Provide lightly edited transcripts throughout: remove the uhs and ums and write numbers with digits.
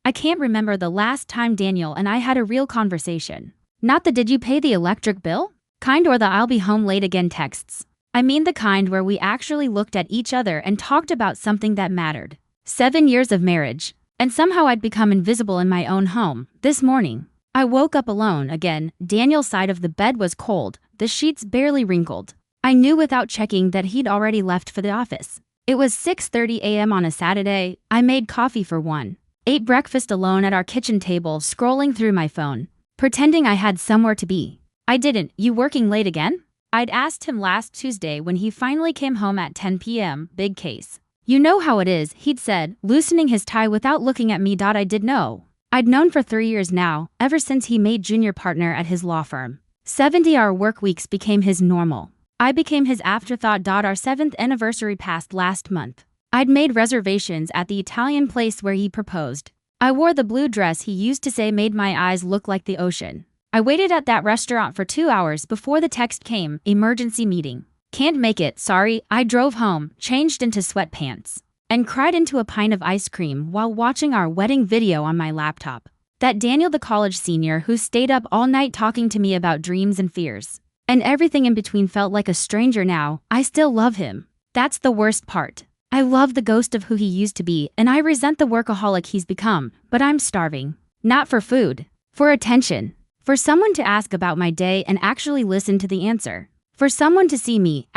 I can't remember the last time Daniel and I had a real conversation. Not the "did you pay the electric bill?" kind or the "I'll be home late again" texts. I mean the kind where we actually looked at each other and talked about something that mattered. 7 years of marriage. And somehow I'd become invisible in my own home. This morning, I woke up alone again. Daniel's side of the bed was cold, the sheets barely wrinkled. I knew without checking that he'd already left for the office. It was 6:30 a.m. on a Saturday. I made coffee for one. Ate breakfast alone at our kitchen table, scrolling through my phone, pretending I had somewhere to be. I didn't. "You working late again?" I'd asked him last Tuesday when he finally came home at 10 p.m., big case. "You know how it is," he'd said, loosening his tie without looking at me. I did know. I'd known for 3 years now, ever since he made junior partner at his law firm. 70-hour work weeks became his normal. I became his afterthought. Our 7th anniversary passed last month. I'd made reservations at the Italian place where he proposed. I wore the blue dress he used to say made my eyes look like the ocean. I waited at that restaurant for 2 hours before the text came, "Emergency meeting. Can't make it, sorry." I drove home, changed into sweatpants, and cried into a pint of ice cream while watching our wedding video on my laptop. That Daniel, the college senior who stayed up all night talking to me about dreams and fears, and everything in between, felt like a stranger now. I still love him. That's the worst part. I love the ghost of who he used to be, and I resent the workaholic he's become, but I'm starving. Not for food. For attention. For someone to ask about my day and actually listen to the answer. For someone to see me.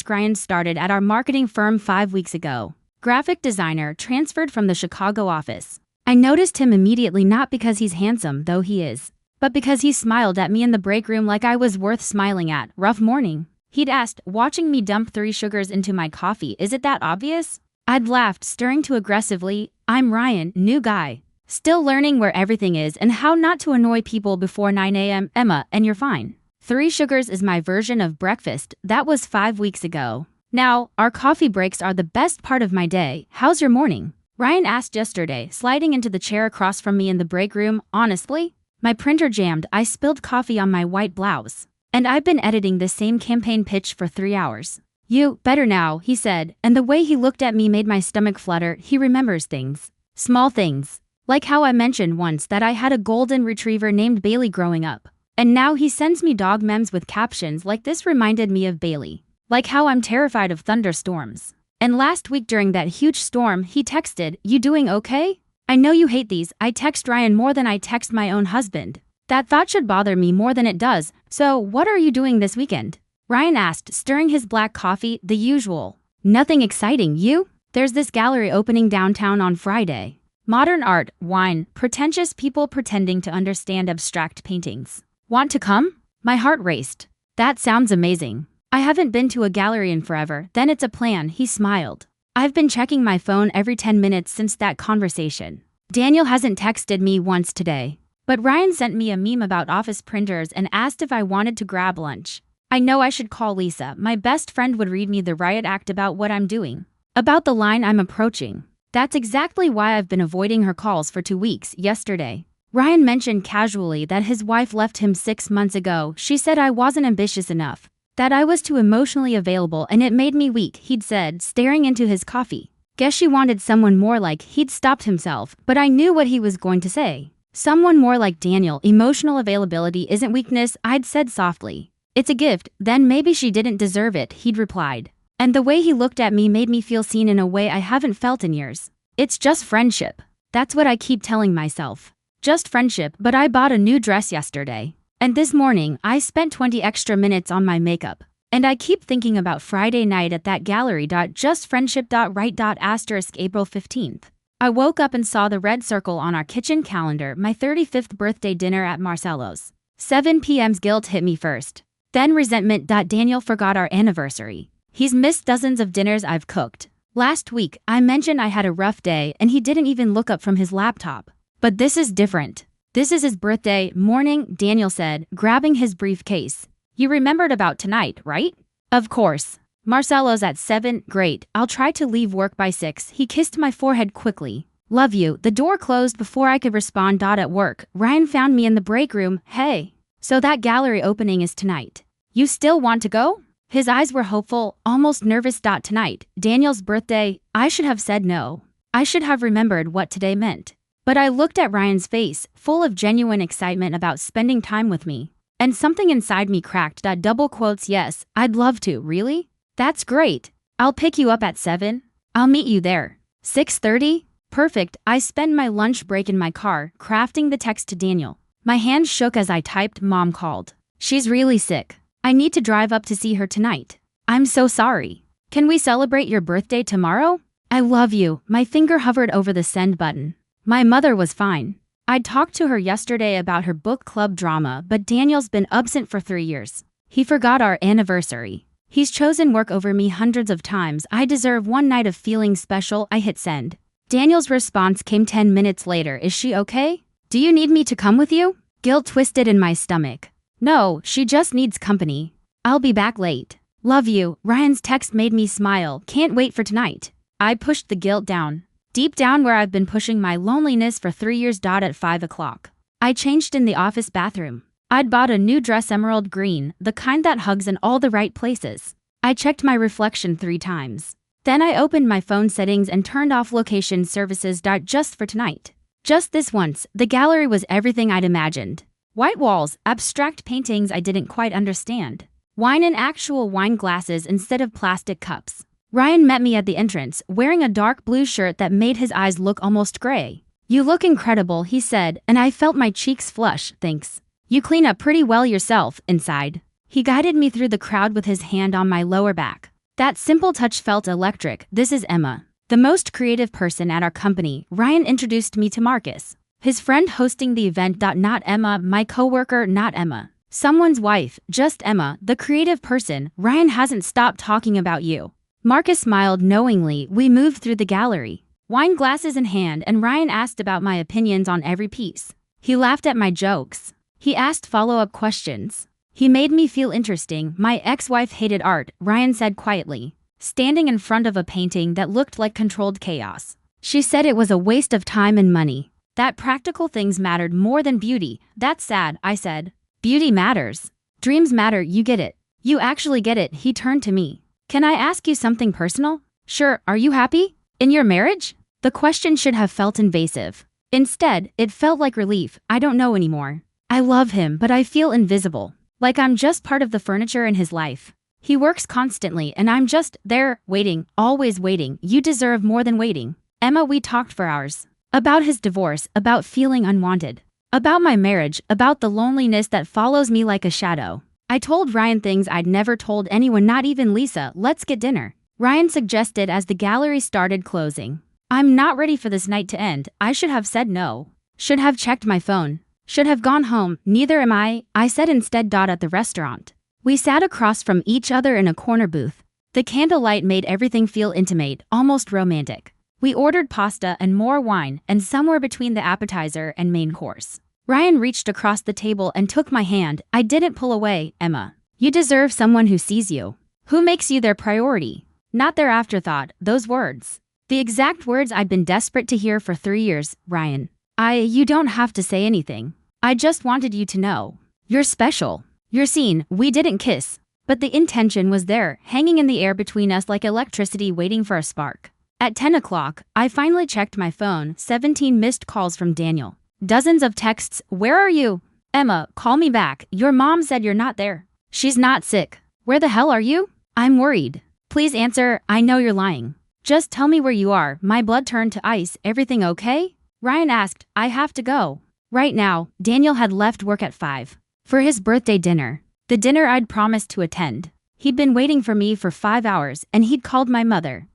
Ryan started at our marketing firm 5 weeks ago. Graphic designer, transferred from the Chicago office. I noticed him immediately, not because he's handsome, though he is, but because he smiled at me in the break room like I was worth smiling at. "Rough morning?" he'd asked, watching me dump 3 sugars into my coffee. "Is it that obvious?" I'd laughed, stirring too aggressively. "I'm Ryan, new guy. Still learning where everything is and how not to annoy people before 9 a.m. Emma, and you're fine. 3 sugars is my version of breakfast." That was 5 weeks ago. Now, our coffee breaks are the best part of my day. "How's your morning?" Ryan asked yesterday, sliding into the chair across from me in the break room. "Honestly, my printer jammed. I spilled coffee on my white blouse. And I've been editing the same campaign pitch for 3 hours." "You better now," he said, and the way he looked at me made my stomach flutter. He remembers things. Small things. Like how I mentioned once that I had a golden retriever named Bailey growing up. And now he sends me dog memes with captions like "This reminded me of Bailey." Like how I'm terrified of thunderstorms. And last week during that huge storm, he texted, "You doing okay? I know you hate these." I text Ryan more than I text my own husband. That thought should bother me more than it does. "So, what are you doing this weekend?" Ryan asked, stirring his black coffee. "The usual. Nothing exciting. You?" "There's this gallery opening downtown on Friday. Modern art, wine, pretentious people pretending to understand abstract paintings. Want to come?" My heart raced. That sounds amazing. I haven't been to a gallery in forever. "Then it's a plan," he smiled. I've been checking my phone every 10 minutes since that conversation. Daniel hasn't texted me once today. But Ryan sent me a meme about office printers and asked if I wanted to grab lunch. I know I should call Lisa. My best friend would read me the riot act about what I'm doing. About the line I'm approaching. That's exactly why I've been avoiding her calls for 2 weeks. Yesterday, Ryan mentioned casually that his wife left him 6 months ago. She said I wasn't ambitious enough. That I was too emotionally available and it made me weak, he'd said, staring into his coffee. Guess she wanted someone more like. He'd stopped himself, but I knew what he was going to say. Someone more like Daniel. Emotional availability isn't weakness, I'd said softly. It's a gift. Then maybe she didn't deserve it, he'd replied. And the way he looked at me made me feel seen in a way I haven't felt in years. It's just friendship. That's what I keep telling myself. Just friendship. But I bought a new dress yesterday. And this morning, I spent 20 extra minutes on my makeup. And I keep thinking about Friday night at that gallery. Just friendship. Right. April 15th. I woke up and saw the red circle on our kitchen calendar. My 35th birthday dinner at Marcello's. 7 p.m.'s guilt hit me first. Then resentment. Daniel forgot our anniversary. He's missed dozens of dinners I've cooked. Last week, I mentioned I had a rough day and he didn't even look up from his laptop. But this is different. This is his birthday morning, Daniel said, grabbing his briefcase. You remembered about tonight, right? Of course. Marcello's at 7, great. I'll try to leave work by 6. He kissed my forehead quickly. Love you. The door closed before I could respond. At work, Ryan found me in the break room. Hey. So that gallery opening is tonight. You still want to go? His eyes were hopeful, almost nervous. Tonight, Daniel's birthday. I should have said no. I should have remembered what today meant. But I looked at Ryan's face, full of genuine excitement about spending time with me. And something inside me cracked. Double quotes, yes, I'd love to, really? That's great. I'll pick you up at 7. I'll meet you there. 6:30? Perfect. I spend my lunch break in my car, crafting the text to Daniel. My hands shook as I typed, Mom called. She's really sick. I need to drive up to see her tonight. I'm so sorry. Can we celebrate your birthday tomorrow? I love you. My finger hovered over the send button. My mother was fine. I talked to her yesterday about her book club drama, but Daniel's been absent for 3 years. He forgot our anniversary. He's chosen work over me hundreds of times. I deserve one night of feeling special. I hit send. Daniel's response came 10 minutes later. Is she okay? Do you need me to come with you? Guilt twisted in my stomach. No, she just needs company. I'll be back late. Love you. Ryan's text made me smile. Can't wait for tonight. I pushed the guilt down. Deep down where I've been pushing my loneliness for 3 years. At 5 o'clock. I changed in the office bathroom. I'd bought a new dress, emerald green, the kind that hugs in all the right places. I checked my reflection 3 times. Then I opened my phone settings and turned off location services. Just for tonight. Just this once, the gallery was everything I'd imagined. White walls, abstract paintings I didn't quite understand. Wine in actual wine glasses instead of plastic cups. Ryan met me at the entrance, wearing a dark blue shirt that made his eyes look almost gray. You look incredible, he said, and I felt my cheeks flush. Thanks. You clean up pretty well yourself, inside. He guided me through the crowd with his hand on my lower back. That simple touch felt electric. This is Emma, the most creative person at our company. Ryan introduced me to Marcus, his friend hosting the event. Not Emma, my coworker, not Emma. Someone's wife, just Emma, the creative person. Ryan hasn't stopped talking about you. Marcus smiled knowingly. We moved through the gallery, wine glasses in hand, and Ryan asked about my opinions on every piece. He laughed at my jokes. He asked follow-up questions. He made me feel interesting. My ex-wife hated art, Ryan said quietly, standing in front of a painting that looked like controlled chaos. She said it was a waste of time and money, that practical things mattered more than beauty. That's sad, I said. Beauty matters. Dreams matter, you get it. You actually get it. He turned to me. Can I ask you something personal? Sure. Are you happy in your marriage? The question should have felt invasive. Instead, it felt like relief. I don't know anymore. I love him, but I feel invisible. Like I'm just part of the furniture in his life. He works constantly and I'm just there, waiting, always waiting. You deserve more than waiting. Emma, we talked for hours. About his divorce, about feeling unwanted. About my marriage, about the loneliness that follows me like a shadow. I told Ryan things I'd never told anyone, not even Lisa. Let's get dinner, Ryan suggested as the gallery started closing. I'm not ready for this night to end. I should have said no. Should have checked my phone. Should have gone home. Neither am I said instead. At the restaurant. We sat across from each other in a corner booth. The candlelight made everything feel intimate, almost romantic. We ordered pasta and more wine, and somewhere between the appetizer and main course, Ryan reached across the table and took my hand. I didn't pull away. Emma, you deserve someone who sees you, who makes you their priority, not their afterthought. Those words. The exact words I'd been desperate to hear for 3 years. Ryan, you don't have to say anything. I just wanted you to know. You're special. You're seen. We didn't kiss, but the intention was there, hanging in the air between us like electricity waiting for a spark. At 10 o'clock, I finally checked my phone. 17 missed calls from Daniel. Dozens of texts. Where are you? Emma, call me back. Your mom said you're not there. She's not sick. Where the hell are you? I'm worried. Please answer. I know you're lying. Just tell me where you are. My blood turned to ice. Everything okay? Ryan asked. I have to go. Right now. Daniel had left work at 5 for his birthday dinner. The dinner I'd promised to attend. He'd been waiting for me for 5 hours, and he'd called my mother.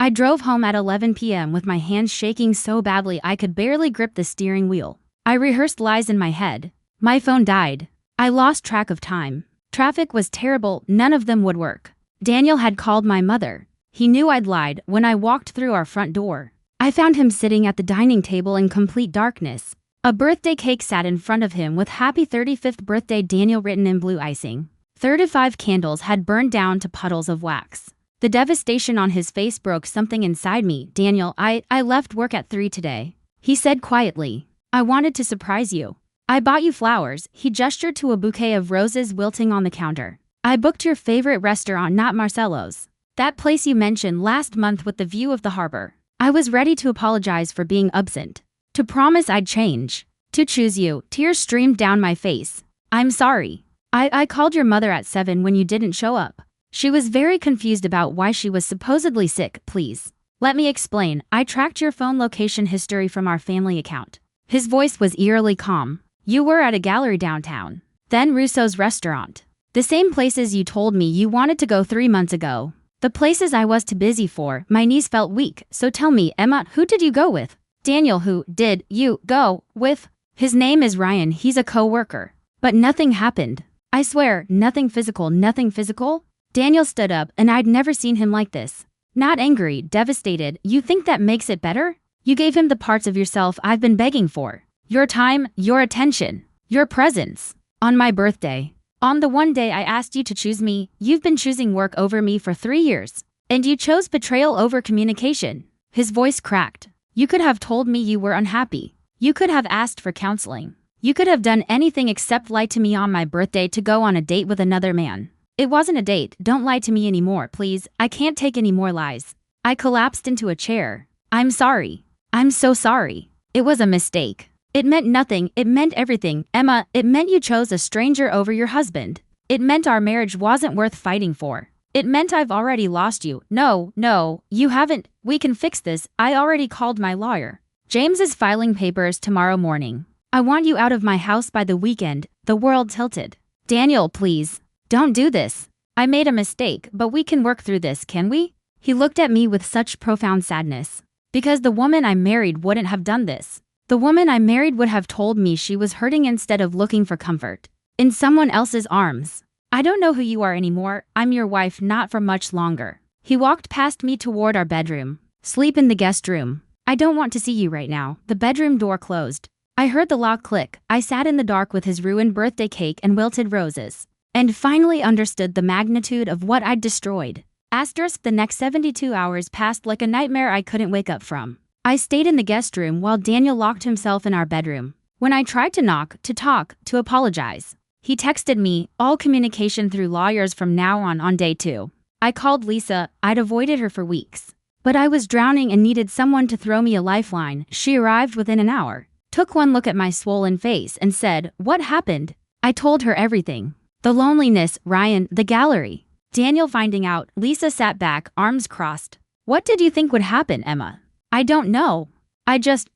I drove home at 11 p.m. with my hands shaking so badly I could barely grip the steering wheel. I rehearsed lies in my head. My phone died. I lost track of time. Traffic was terrible. None of them would work. Daniel had called my mother. He knew I'd lied. When I walked through our front door, I found him sitting at the dining table in complete darkness. A birthday cake sat in front of him with Happy 35th Birthday Daniel written in blue icing. 35 candles had burned down to puddles of wax. The devastation on his face broke something inside me. Daniel, I left work at 3 today. He said quietly. I wanted to surprise you. I bought you flowers. He gestured to a bouquet of roses wilting on the counter. I booked your favorite restaurant, not Marcelo's. That place you mentioned last month with the view of the harbor. I was ready to apologize for being absent. To promise I'd change. To choose you. Tears streamed down my face. I'm sorry. I called your mother at 7 when you didn't show up. She was very confused about why she was supposedly sick. Please. Let me explain. I tracked your phone location history from our family account. His voice was eerily calm. You were at a gallery downtown. Then Russo's restaurant. The same places you told me you wanted to go 3 months ago. The places I was too busy for. My knees felt weak. So tell me, Emma, who did you go with? Daniel, who did you go with? His name is Ryan. He's a co-worker. But nothing happened. I swear, nothing physical, nothing physical. Daniel stood up, and I'd never seen him like this. Not angry, devastated. You think that makes it better? You gave him the parts of yourself I've been begging for. Your time, your attention, your presence. On my birthday. On the one day I asked you to choose me, you've been choosing work over me for 3 years. And you chose betrayal over communication. His voice cracked. You could have told me you were unhappy. You could have asked for counseling. You could have done anything except lie to me on my birthday to go on a date with another man. It wasn't a date. Don't lie to me anymore, please. I can't take any more lies. I collapsed into a chair. I'm sorry. I'm so sorry. It was a mistake. It meant nothing. It meant everything. Emma, it meant you chose a stranger over your husband. It meant our marriage wasn't worth fighting for. It meant I've already lost you. No, you haven't. We can fix this. I already called my lawyer. James is filing papers tomorrow morning. I want you out of my house by the weekend. The world tilted. Daniel, please. Don't do this. I made a mistake, but we can work through this, can we? He looked at me with such profound sadness. Because the woman I married wouldn't have done this. The woman I married would have told me she was hurting instead of looking for comfort. In someone else's arms. I don't know who you are anymore. I'm your wife, not for much longer. He walked past me toward our bedroom. Sleep in the guest room. I don't want to see you right now. The bedroom door closed. I heard the lock click. I sat in the dark with his ruined birthday cake and wilted roses. And finally understood the magnitude of what I'd destroyed. The next 72 hours passed like a nightmare I couldn't wake up from. I stayed in the guest room while Daniel locked himself in our bedroom. When I tried to knock, to talk, to apologize, he texted me, all communication through lawyers from now on day 2. I called Lisa. I'd avoided her for weeks. But I was drowning and needed someone to throw me a lifeline. She arrived within an hour. Took one look at my swollen face and said, "What happened?" I told her everything. The loneliness, Ryan, the gallery. Daniel finding out. Lisa sat back, arms crossed. What did you think would happen, Emma? I don't know.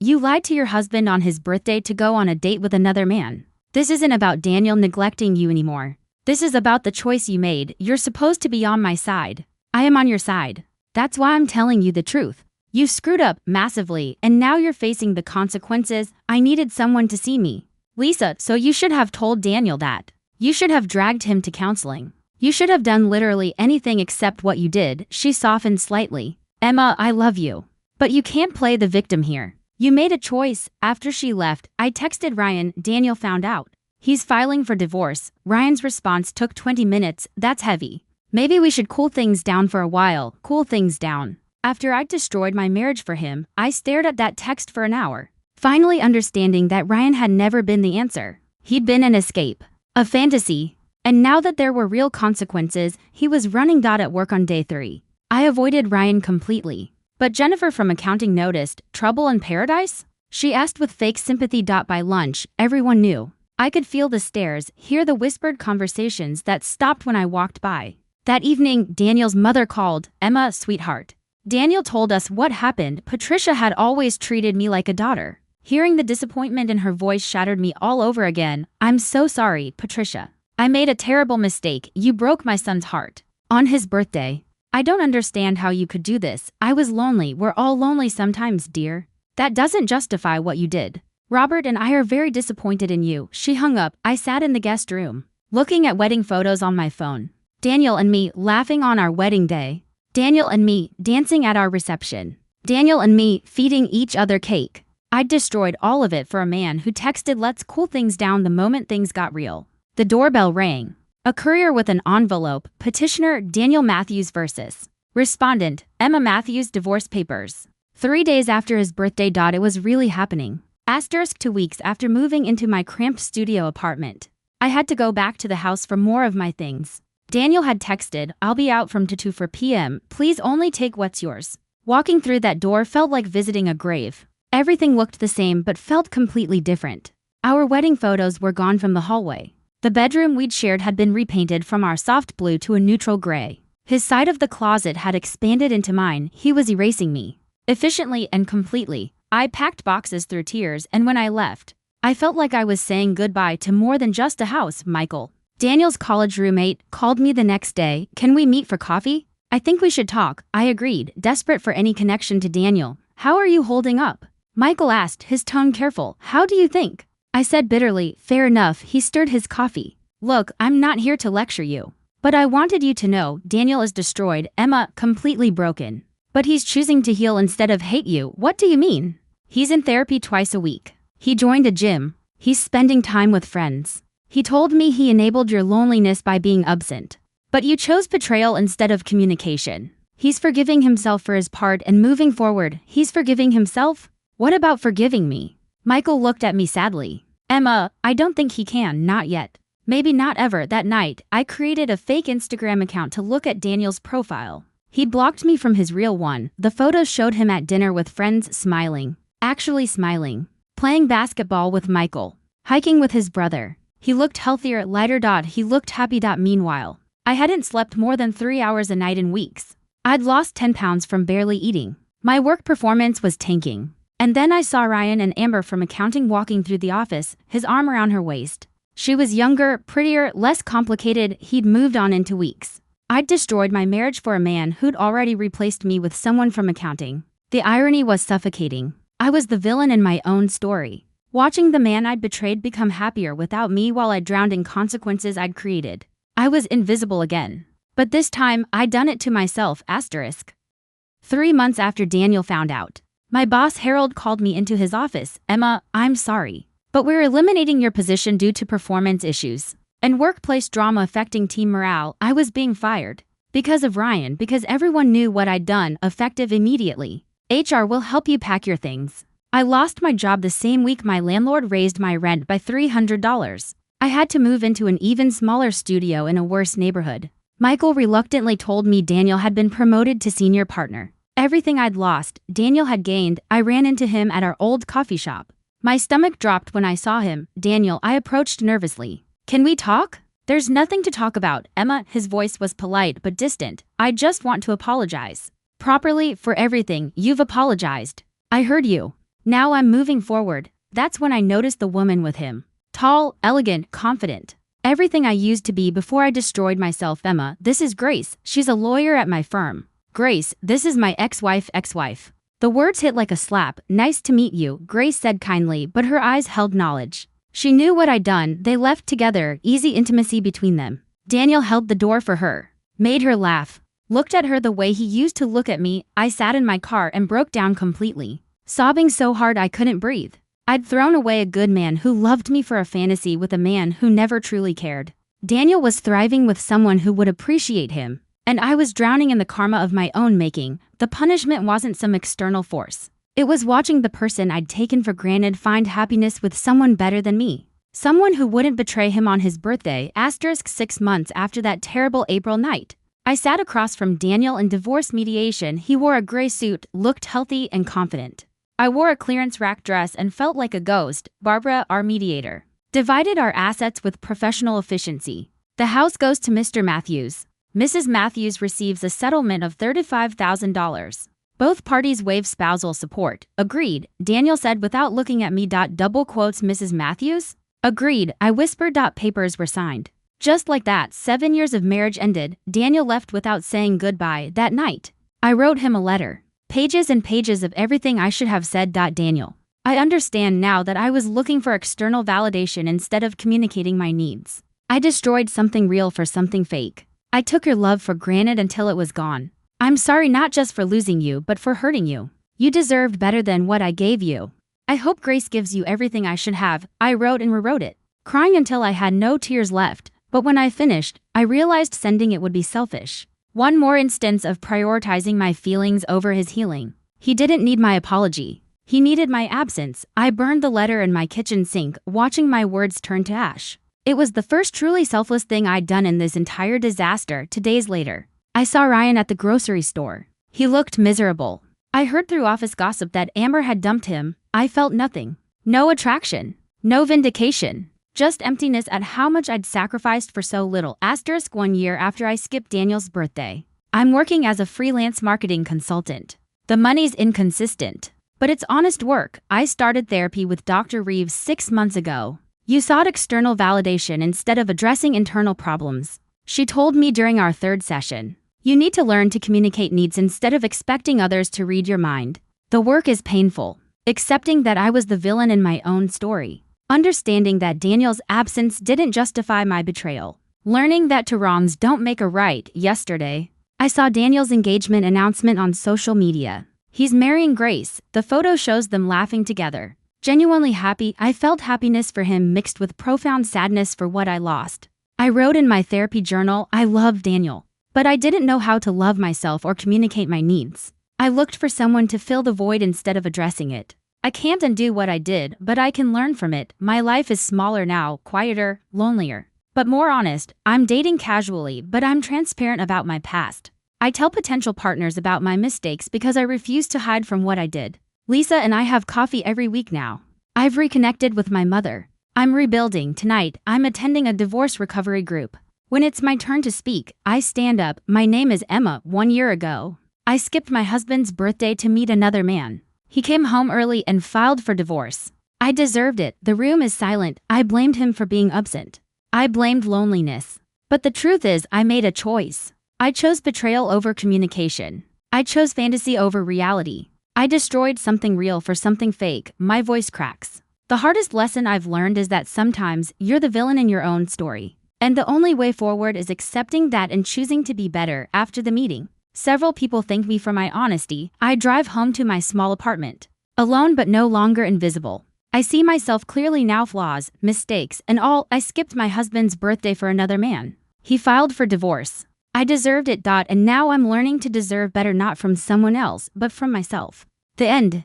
You lied to your husband on his birthday to go on a date with another man. This isn't about Daniel neglecting you anymore. This is about the choice you made. You're supposed to be on my side. I am on your side. That's why I'm telling you the truth. You screwed up massively, and now you're facing the consequences. I needed someone to see me. Lisa, so you should have told Daniel that. You should have dragged him to counseling. You should have done literally anything except what you did. She softened slightly. Emma, I love you. But you can't play the victim here. You made a choice. After she left, I texted Ryan. Daniel found out. He's filing for divorce. Ryan's response took 20 minutes. That's heavy. Maybe we should cool things down for a while. Cool things down. After I'd destroyed my marriage for him, I stared at that text for an hour. Finally understanding that Ryan had never been the answer. He'd been an escape. A fantasy. And now that there were real consequences, he was running at work on day 3. I avoided Ryan completely. But Jennifer from accounting noticed. Trouble in paradise? She asked with fake sympathy. By lunch, everyone knew. I could feel the stares, hear the whispered conversations that stopped when I walked by. That evening, Daniel's mother called. Emma, sweetheart. Daniel told us what happened. Patricia had always treated me like a daughter. Hearing the disappointment in her voice shattered me all over again. I'm so sorry, Patricia. I made a terrible mistake. You broke my son's heart. On his birthday. I don't understand how you could do this. I was lonely. We're all lonely sometimes, dear. That doesn't justify what you did. Robert and I are very disappointed in you. She hung up. I sat in the guest room, looking at wedding photos on my phone. Daniel and me laughing on our wedding day. Daniel and me dancing at our reception. Daniel and me feeding each other cake. I'd destroyed all of it for a man who texted, "Let's cool things down," the moment things got real. The doorbell rang. A courier with an envelope. Petitioner Daniel Matthews versus respondent Emma Matthews, divorce papers. 3 days after his birthday. It was really happening. 2 weeks after moving into my cramped studio apartment. I had to go back to the house for more of my things. Daniel had texted, "I'll be out from 2 to 4 p.m. Please only take what's yours." Walking through that door felt like visiting a grave. Everything looked the same but felt completely different. Our wedding photos were gone from the hallway. The bedroom we'd shared had been repainted from our soft blue to a neutral gray. His side of the closet had expanded into mine. He was erasing me. Efficiently and completely. I packed boxes through tears, and when I left, I felt like I was saying goodbye to more than just a house. Michael, Daniel's college roommate, called me the next day. Can we meet for coffee? I think we should talk. I agreed, desperate for any connection to Daniel. How are you holding up? Michael asked, his tone careful. How do you think? I said bitterly, fair enough. He stirred his coffee. Look, I'm not here to lecture you. But I wanted you to know, Daniel is destroyed, Emma, completely broken. But he's choosing to heal instead of hate you. What do you mean? He's in therapy twice a week. He joined a gym. He's spending time with friends. He told me he enabled your loneliness by being absent. But you chose betrayal instead of communication. He's forgiving himself for his part and moving forward. He's forgiving himself? What about forgiving me? Michael looked at me sadly. Emma, I don't think he can, not yet. Maybe not ever. That night, I created a fake Instagram account to look at Daniel's profile. He'd blocked me from his real one. The photos showed him at dinner with friends, smiling. Actually smiling. Playing basketball with Michael. Hiking with his brother. He looked healthier, lighter. He looked happy. Meanwhile, I hadn't slept more than 3 hours a night in weeks. I'd lost 10 pounds from barely eating. My work performance was tanking. And then I saw Ryan and Amber from accounting walking through the office, his arm around her waist. She was younger, prettier, less complicated. He'd moved on into weeks. I'd destroyed my marriage for a man who'd already replaced me with someone from accounting. The irony was suffocating. I was the villain in my own story. Watching the man I'd betrayed become happier without me while I drowned in consequences I'd created. I was invisible again. But this time, I'd done it to myself. 3 months after Daniel found out, my boss Harold called me into his office. Emma, I'm sorry, but we're eliminating your position due to performance issues and workplace drama affecting team morale. I was being fired. Because of Ryan, because everyone knew what I'd done, effective immediately. HR will help you pack your things. I lost my job the same week my landlord raised my rent by $300. I had to move into an even smaller studio in a worse neighborhood. Michael reluctantly told me Daniel had been promoted to senior partner. Everything I'd lost, Daniel had gained. I ran into him at our old coffee shop. My stomach dropped when I saw him. Daniel, I approached nervously. Can we talk? There's nothing to talk about, Emma. His voice was polite but distant. I just want to apologize. Properly, for everything. You've apologized. I heard you. Now I'm moving forward. That's when I noticed the woman with him. Tall, elegant, confident. Everything I used to be before I destroyed myself. Emma, this is Grace. She's a lawyer at my firm. Grace, this is my ex-wife. The words hit like a slap. Nice to meet you, Grace said kindly, but her eyes held knowledge. She knew what I'd done. They left together, easy intimacy between them. Daniel held the door for her, made her laugh, looked at her the way he used to look at me. I sat in my car and broke down completely, sobbing so hard I couldn't breathe. I'd thrown away a good man who loved me for a fantasy with a man who never truly cared. Daniel was thriving with someone who would appreciate him. And I was drowning in the karma of my own making. The punishment wasn't some external force. It was watching the person I'd taken for granted find happiness with someone better than me. Someone who wouldn't betray him on his birthday. 6 months after that terrible April night, I sat across from Daniel in divorce mediation. He wore a gray suit, looked healthy and confident. I wore a clearance rack dress and felt like a ghost. Barbara, our mediator, divided our assets with professional efficiency. The house goes to Mr. Matthews. Mrs. Matthews receives a settlement of $35,000. Both parties waive spousal support. Agreed, Daniel said without looking at me. Double quotes Mrs. Matthews? Agreed, I whispered. Papers were signed. Just like that, 7 years of marriage ended. Daniel left without saying goodbye. That night, I wrote him a letter. Pages and pages of everything I should have said. Daniel, I understand now that I was looking for external validation instead of communicating my needs. I destroyed something real for something fake. I took your love for granted until it was gone. I'm sorry not just for losing you but for hurting you. You deserved better than what I gave you. I hope Grace gives you everything I should have. I wrote and rewrote it, crying until I had no tears left. But when I finished, I realized sending it would be selfish. One more instance of prioritizing my feelings over his healing. He didn't need my apology. He needed my absence. I burned the letter in my kitchen sink, watching my words turn to ash. It was the first truly selfless thing I'd done in this entire disaster. 2 days later, I saw Ryan at the grocery store. He looked miserable. I heard through office gossip that Amber had dumped him. I felt nothing. No attraction. No vindication. Just emptiness at how much I'd sacrificed for so little. Asterisk 1 year after I skipped Daniel's birthday. I'm working as a freelance marketing consultant. The money's inconsistent, but it's honest work. I started therapy with Dr. Reeves 6 months ago. You sought external validation instead of addressing internal problems. She told me during our 3rd session. You need to learn to communicate needs instead of expecting others to read your mind. The work is painful. Accepting that I was the villain in my own story. Understanding that Daniel's absence didn't justify my betrayal. Learning that two wrongs don't make a right. Yesterday, I saw Daniel's engagement announcement on social media. He's marrying Grace. The photo shows them laughing together. Genuinely happy, I felt happiness for him mixed with profound sadness for what I lost. I wrote in my therapy journal, I love Daniel. But I didn't know how to love myself or communicate my needs. I looked for someone to fill the void instead of addressing it. I can't undo what I did, but I can learn from it. My life is smaller now, quieter, lonelier. But more honest. I'm dating casually, but I'm transparent about my past. I tell potential partners about my mistakes because I refuse to hide from what I did. Lisa and I have coffee every week now. I've reconnected with my mother. I'm rebuilding. Tonight, I'm attending a divorce recovery group. When it's my turn to speak, I stand up. My name is Emma. 1 year ago, I skipped my husband's birthday to meet another man. He came home early and filed for divorce. I deserved it. The room is silent. I blamed him for being absent. I blamed loneliness. But the truth is, I made a choice. I chose betrayal over communication. I chose fantasy over reality. I destroyed something real for something fake. My voice cracks. The hardest lesson I've learned is that sometimes you're the villain in your own story. And the only way forward is accepting that and choosing to be better. After the meeting, several people thank me for my honesty. I drive home to my small apartment. Alone but no longer invisible. I see myself clearly now, flaws, mistakes, and all. I skipped my husband's birthday for another man. He filed for divorce. I deserved it. And now I'm learning to deserve better, not from someone else, but from myself. The end.